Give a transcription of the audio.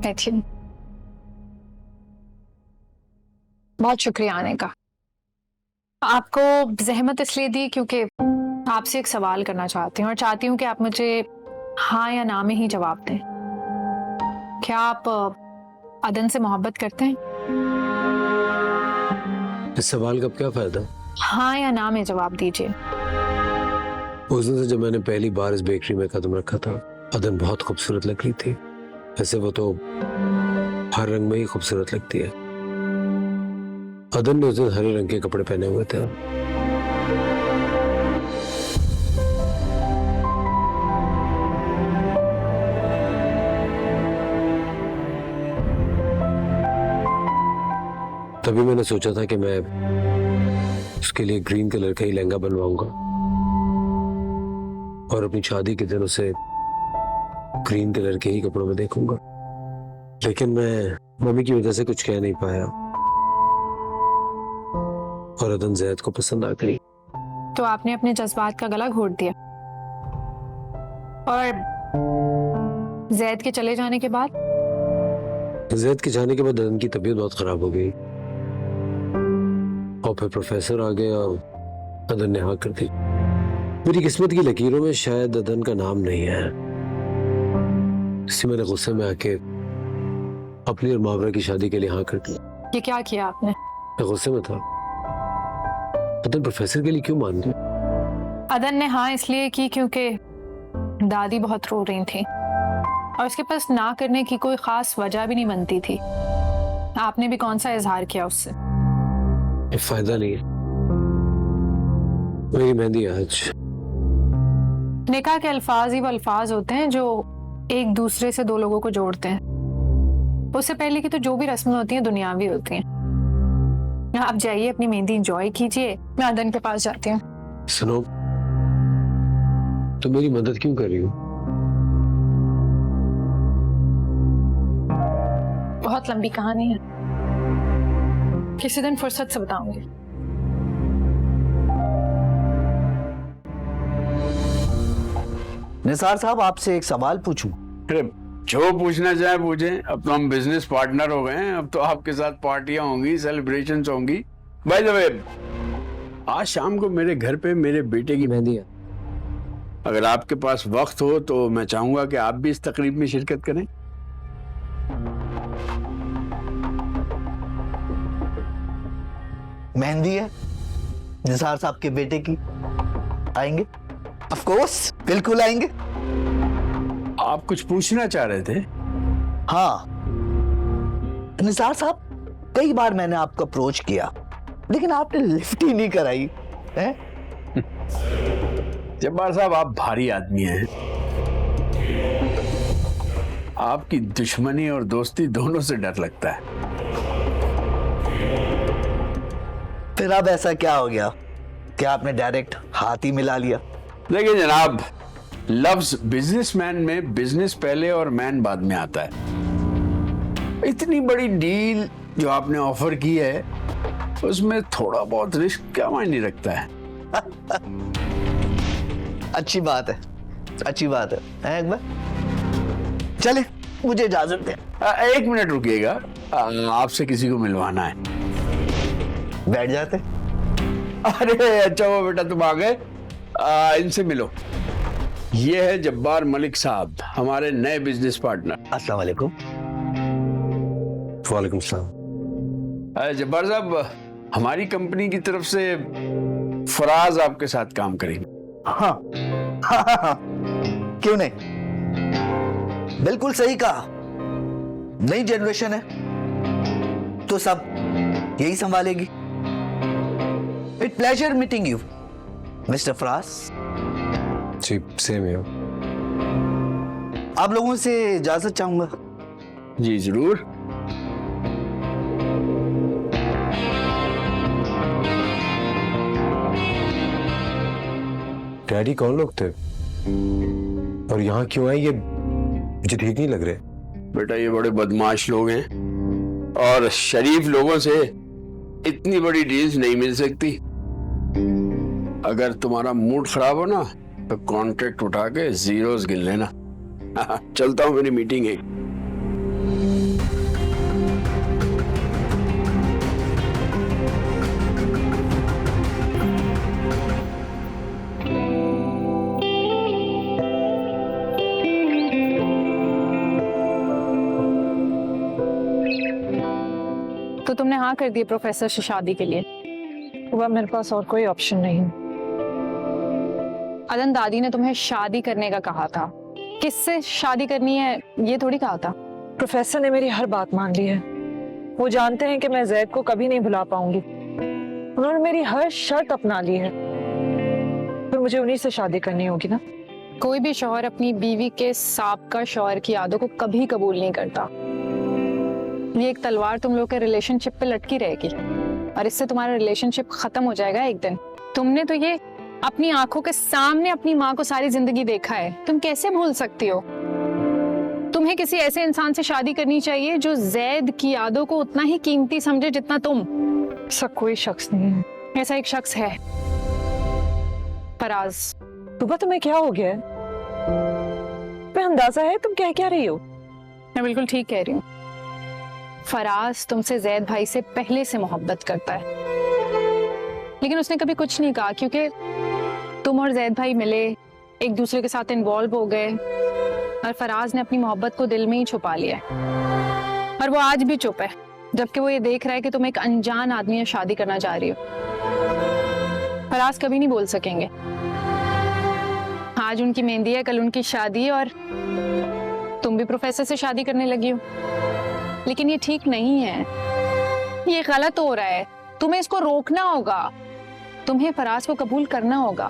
बैठिए। बहुत शुक्रिया आने का। आपको जहमत इसलिए दी क्योंकि आपसे एक सवाल करना चाहती हूँ और चाहती हूँ कि आप मुझे हाँ या ना में ही जवाब दें। क्या आप अदन से मोहब्बत करते हैं? इस सवाल का क्या फायदा? हाँ या ना में जवाब दीजिए। उस दिन से जब मैंने पहली बार इस बेकरी में कदम रखा था, अदन बहुत खूबसूरत लग रही थी। वैसे वो तो हर रंग में ही खूबसूरत लगती है। अदन ने उस दिन हरे रंग के कपड़े पहने हुए थे। तभी मैंने सोचा था कि मैं उसके लिए ग्रीन कलर का ही लहंगा बनवाऊंगा और अपनी शादी के दिन उसे ग्रीन कलर के ही कपड़ों में देखूंगा। लेकिन मैं मम्मी की वजह से कुछ कह नहीं पाया और अदन जैद को पसंद आ गई। तो आपने अपने जज्बात का गला घोट दिया और जैद के चले जाने के बाद? जैद के जाने के बाद अदन की तबीयत बहुत खराब हो गई और फिर प्रोफेसर आ गया और अदन ने हाँ कर दी। मेरी किस्मत की लकीरों में शायद अदन का नाम नहीं है, इसलिए मैंने गुस्से में आके अपनी और मावरा की शादी के लिए हाँ कर दी। ये क्या किया आपने? मैं गुस्से में था। अदन प्रोफेसर के लिए क्यों मान गई? अदन ने हाँ इसलिए की क्योंकि दादी बहुत रो रही थी और उसके पास ना करने की कोई खास वजह भी नहीं बनती थी। आपने भी कौन सा इजहार किया उससे? फायदा नहीं है। मेरी मेहंदी आज। निकाह के अल्फाज ही वो अल्फाज होते हैं जो एक दूसरे से दो लोगों को जोड़ते हैं। उससे पहले की तो जो भी रस्में होती हैं दुनियावी होती हैं। आप जाइए अपनी मेहंदी एंजॉय कीजिए, मैं अदन के पास जाती हूँ। सुनो, तुम मेरी मदद क्यों कर रही हो? बहुत लंबी कहानी है, किसी दिन फुर्सत से बताऊंगी। निसार साहब, आपसे एक सवाल पूछूं? अरे जो पूछना चाहे पूछें। अब तो हम बिजनेस पार्टनर हो गए हैं, अब तो आपके साथ पार्टियां होंगी, सेलिब्रेशंस होंगी। बाय द वे, आज शाम को मेरे घर पे मेरे बेटे की मेहंदी है। अगर आपके पास वक्त हो तो मैं चाहूंगा कि आप भी इस तकरीब में शिरकत करें। मेहंदी है निसार साहब के बेटे की, आएंगे? ऑफ कोर्स, बिल्कुल आएंगे। आप कुछ पूछना चाह रहे थे? हाँ निसार साहब, कई बार मैंने आपको अप्रोच किया लेकिन आपने लिफ्ट ही नहीं कराई है? जब्बार साहब, आप भारी आदमी हैं। आपकी दुश्मनी और दोस्ती दोनों से डर लगता है। फिर अब ऐसा क्या हो गया कि आपने डायरेक्ट हाथ ही मिला लिया? देखिए जनाब, लफ्ज बिजनेसमैन में बिजनेस पहले और मैन बाद में आता है। इतनी बड़ी डील जो आपने ऑफर की है, उसमें थोड़ा बहुत रिस्क क्या मायने रखता है? अच्छी बात है, अच्छी बात है एक बार। चले, मुझे इजाजत दें। एक मिनट रुकिएगा, आपसे किसी को मिलवाना है। बैठ जाते। अरे अच्छा हुआ बेटा तुम आ गए। इनसे मिलो, ये है जब्बार मलिक साहब, हमारे नए बिजनेस पार्टनर। अस्सलाम वालेकुम। वालेकुम सलाम। जब्बार साहब, हमारी कंपनी की तरफ से फराज आपके साथ काम करेंगे। हाँ, हाँ, क्यों नहीं, बिल्कुल सही कहा। नई जनरेशन है तो सब यही संभालेगी। It pleasure meeting you mister Faraz. जी सेम है। आप लोगों से इजाजत चाहूंगा। जी जरूर। डैडी कौन लोग थे और यहाँ क्यों आए, ये मुझे ठीक नहीं लग रहे। बेटा ये बड़े बदमाश लोग हैं और शरीफ लोगों से इतनी बड़ी डील्स नहीं मिल सकती। अगर तुम्हारा मूड खराब हो ना तो कॉन्ट्रैक्ट उठा के जीरोस गिन लेना। चलता हूँ, मेरी मीटिंग है। तुमने हाँ कर दी प्रोफेसर से शादी के लिए? वह मेरे पास और कोई ऑप्शन नहीं। अदन, दादी ने तुम्हें शादी करने का कहा था। किससे शादी करनी है ये थोड़ी कहा था। प्रोफेसर ने मेरी हर बात मान ली है। वो जानते हैं कि मैं जैद को कभी नहीं भुला पाऊंगी। उन्होंने मेरी हर शर्त अपना ली है, फिर मुझे उन्हीं से शादी करनी होगी ना। कोई भी शौहर अपनी बीवी के साबका शौहर की यादों को कभी कबूल नहीं करता। ये एक तलवार तुम लोग के रिलेशनशिप पे लटकी रहेगी और इससे तुम्हारा रिलेशनशिप खत्म हो जाएगा एक दिन। तुमने तो ये अपनी आंखों के सामने अपनी माँ को सारी जिंदगी देखा है, तुम कैसे भूल सकती हो? तुम्हें किसी ऐसे इंसान से शादी करनी चाहिए जो जैद की यादों को उतना ही कीमती समझे जितना तुम। ऐसा कोई शख्स नहीं है। ऐसा एक शख्स है, फराज। सुबह तुम्हें क्या हो गया है? तुम्हें अंदाजा है तुम कह क्या रही हो? मैं बिल्कुल ठीक कह रही हूँ। फराज तुमसे जैद भाई से पहले से मोहब्बत करता है, लेकिन उसने कभी कुछ नहीं कहा क्योंकि तुम और जैद भाई मिले, एक दूसरे के साथ इन्वॉल्व हो गए और फराज ने अपनी मोहब्बत को दिल में ही छुपा लिया है। और वो आज भी चुप है, जबकि वो ये देख रहा है कि तुम एक अनजान आदमी से शादी करना चाह रही हो। फराज कभी नहीं बोल सकेंगे। आज उनकी मेहंदी है, कल उनकी शादी है और तुम भी प्रोफेसर से शादी करने लगी हो। लेकिन ये ठीक नहीं है, ये गलत हो रहा है। तुम्हें इसको रोकना होगा। तुम्हें फराज को कबूल करना होगा।